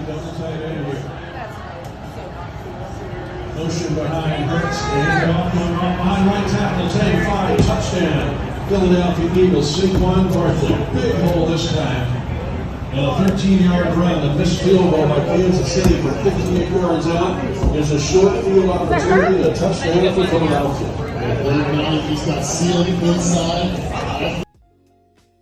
double tight end here. Motion behind Hurts, and off on right tackle, 10-5, touchdown. Philadelphia Eagles, Saquon Barkley, big hole this time. And a 13-yard run, a missed field goal by Kansas City for 58 yards out. There's a short field opportunity, a touchdown for Philadelphia. He's got ceiling inside.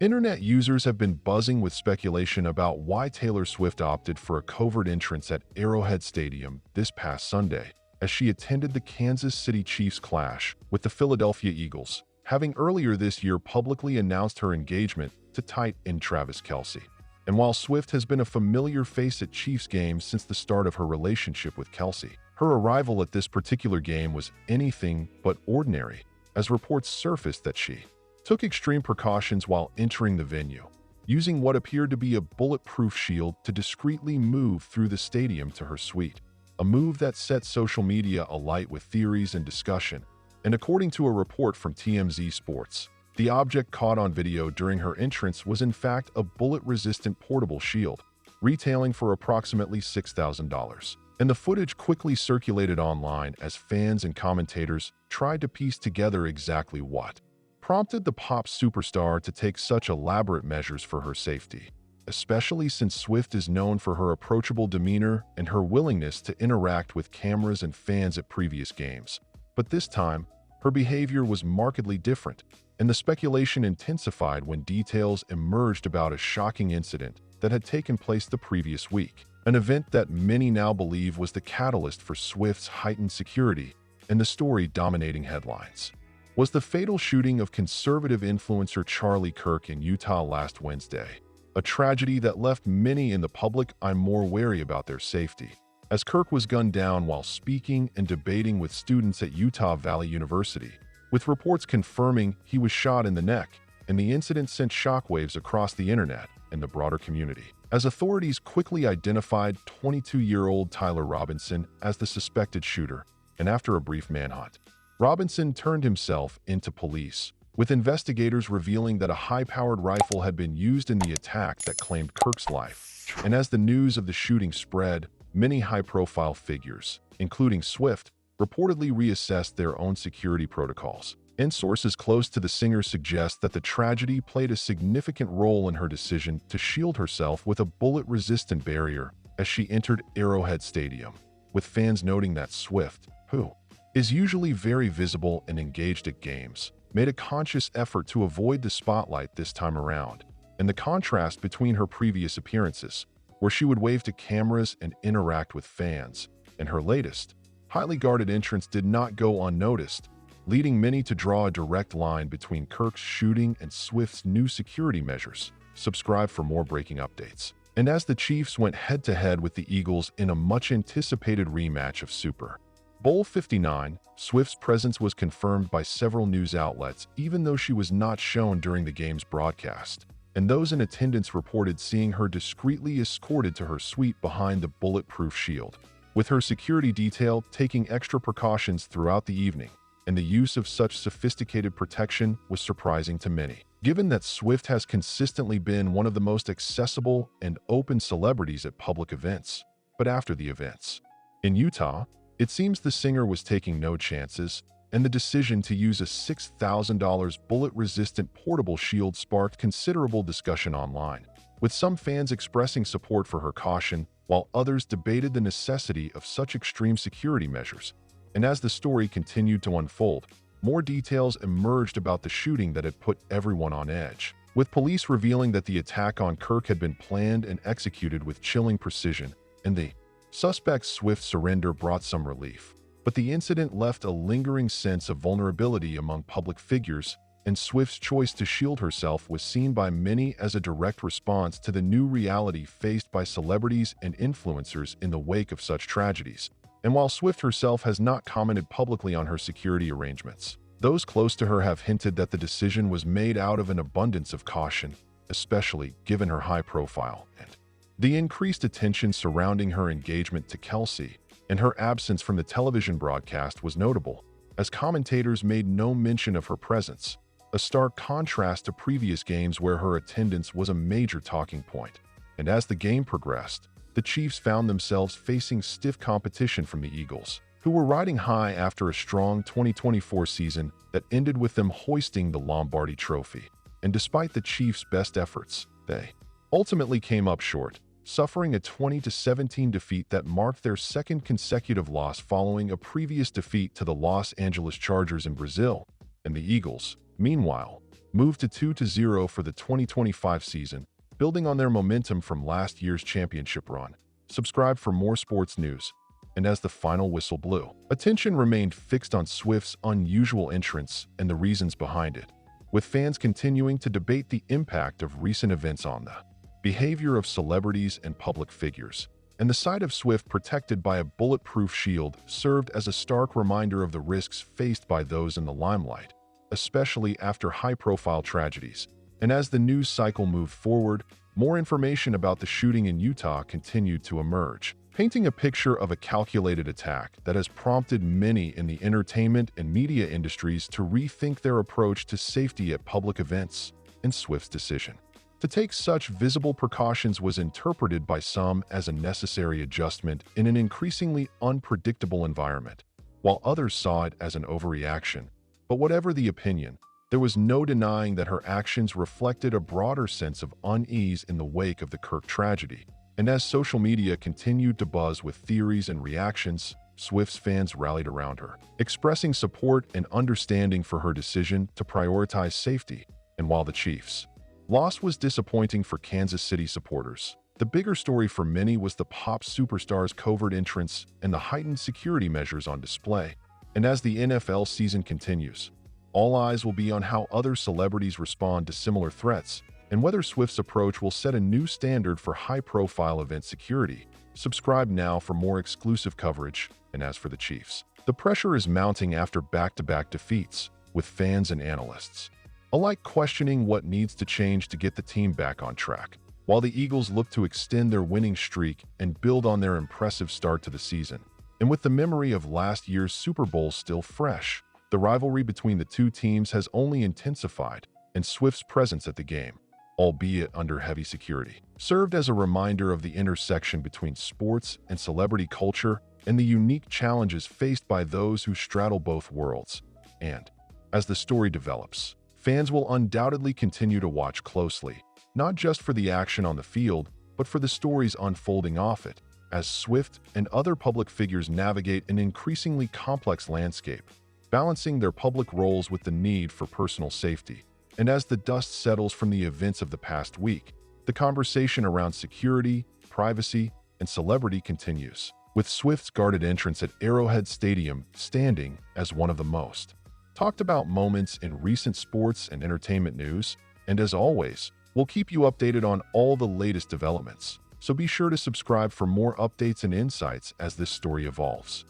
Internet users have been buzzing with speculation about why Taylor Swift opted for a covert entrance at Arrowhead Stadium this past Sunday, as she attended the Kansas City Chiefs clash with the Philadelphia Eagles, having earlier this year publicly announced her engagement to tight end Travis Kelce. And while Swift has been a familiar face at Chiefs games since the start of her relationship with Kelce, her arrival at this particular game was anything but ordinary, as reports surfaced that she took extreme precautions while entering the venue, using what appeared to be a bulletproof shield to discreetly move through the stadium to her suite, a move that set social media alight with theories and discussion. And according to a report from TMZ Sports, the object caught on video during her entrance was in fact a bullet-resistant portable shield, retailing for approximately $6,000. And the footage quickly circulated online as fans and commentators tried to piece together exactly what prompted the pop superstar to take such elaborate measures for her safety, especially since Swift is known for her approachable demeanor and her willingness to interact with cameras and fans at previous games. But this time, her behavior was markedly different, and the speculation intensified when details emerged about a shocking incident that had taken place the previous week, an event that many now believe was the catalyst for Swift's heightened security and the story dominating headlines. Was the fatal shooting of conservative influencer Charlie Kirk in Utah last Wednesday, a tragedy that left many in the public eye more wary about their safety, as Kirk was gunned down while speaking and debating with students at Utah Valley University, with reports confirming he was shot in the neck, and the incident sent shockwaves across the internet and the broader community, as authorities quickly identified 22-year-old Tyler Robinson as the suspected shooter, and after a brief manhunt, Robinson turned himself into police, with investigators revealing that a high-powered rifle had been used in the attack that claimed Kirk's life. And as the news of the shooting spread, many high-profile figures, including Swift, reportedly reassessed their own security protocols. And sources close to the singer suggest that the tragedy played a significant role in her decision to shield herself with a bullet-resistant barrier as she entered Arrowhead Stadium, with fans noting that Swift, who is usually very visible and engaged at games, made a conscious effort to avoid the spotlight this time around, and the contrast between her previous appearances, where she would wave to cameras and interact with fans, and her latest, highly guarded entrance did not go unnoticed, leading many to draw a direct line between Kirk's shooting and Swift's new security measures. Subscribe for more breaking updates. And as the Chiefs went head-to-head with the Eagles in a much-anticipated rematch of Super Bowl 59, Swift's presence was confirmed by several news outlets, even though she was not shown during the game's broadcast. And those in attendance reported seeing her discreetly escorted to her suite behind the bulletproof shield, with her security detail taking extra precautions throughout the evening. And the use of such sophisticated protection was surprising to many, given that Swift has consistently been one of the most accessible and open celebrities at public events. But after the events in Utah, it seems the singer was taking no chances, and the decision to use a $6,000 bullet-resistant portable shield sparked considerable discussion online, with some fans expressing support for her caution, while others debated the necessity of such extreme security measures. And as the story continued to unfold, more details emerged about the shooting that had put everyone on edge, with police revealing that the attack on Kirk had been planned and executed with chilling precision, and the suspect's swift surrender brought some relief. But the incident left a lingering sense of vulnerability among public figures, and Swift's choice to shield herself was seen by many as a direct response to the new reality faced by celebrities and influencers in the wake of such tragedies. And while Swift herself has not commented publicly on her security arrangements, those close to her have hinted that the decision was made out of an abundance of caution, especially given her high profile and the increased attention surrounding her engagement to Kelce, and her absence from the television broadcast was notable, as commentators made no mention of her presence, a stark contrast to previous games where her attendance was a major talking point. And as the game progressed, the Chiefs found themselves facing stiff competition from the Eagles, who were riding high after a strong 2024 season that ended with them hoisting the Lombardi Trophy. And despite the Chiefs' best efforts, they ultimately came up short, suffering a 20-17 defeat that marked their second consecutive loss following a previous defeat to the Los Angeles Chargers in Brazil. And the Eagles, meanwhile, moved to 2-0 for the 2025 season, building on their momentum from last year's championship run. Subscribe for more sports news. And as the final whistle blew, attention remained fixed on Swift's unusual entrance and the reasons behind it, with fans continuing to debate the impact of recent events on the behavior of celebrities and public figures. And the sight of Swift protected by a bulletproof shield served as a stark reminder of the risks faced by those in the limelight, especially after high-profile tragedies. And as the news cycle moved forward, more information about the shooting in Utah continued to emerge, painting a picture of a calculated attack that has prompted many in the entertainment and media industries to rethink their approach to safety at public events. And Swift's decision to take such visible precautions was interpreted by some as a necessary adjustment in an increasingly unpredictable environment, while others saw it as an overreaction. But whatever the opinion, there was no denying that her actions reflected a broader sense of unease in the wake of the Kirk tragedy. And as social media continued to buzz with theories and reactions, Swift's fans rallied around her, expressing support and understanding for her decision to prioritize safety. And while the Chiefs' loss was disappointing for Kansas City supporters, the bigger story for many was the pop superstar's covert entrance and the heightened security measures on display. And as the NFL season continues, all eyes will be on how other celebrities respond to similar threats, and whether Swift's approach will set a new standard for high-profile event security. Subscribe now for more exclusive coverage. And as for the Chiefs, the pressure is mounting after back-to-back defeats, with fans and analysts alike questioning what needs to change to get the team back on track, while the Eagles look to extend their winning streak and build on their impressive start to the season. And with the memory of last year's Super Bowl still fresh, the rivalry between the two teams has only intensified, and Swift's presence at the game, albeit under heavy security, served as a reminder of the intersection between sports and celebrity culture and the unique challenges faced by those who straddle both worlds. And as the story develops, fans will undoubtedly continue to watch closely, not just for the action on the field, but for the stories unfolding off it, as Swift and other public figures navigate an increasingly complex landscape, balancing their public roles with the need for personal safety. And as the dust settles from the events of the past week, the conversation around security, privacy, and celebrity continues, with Swift's guarded entrance at Arrowhead Stadium standing as one of the most talked about moments in recent sports and entertainment news. And as always, we'll keep you updated on all the latest developments, so be sure to subscribe for more updates and insights as this story evolves.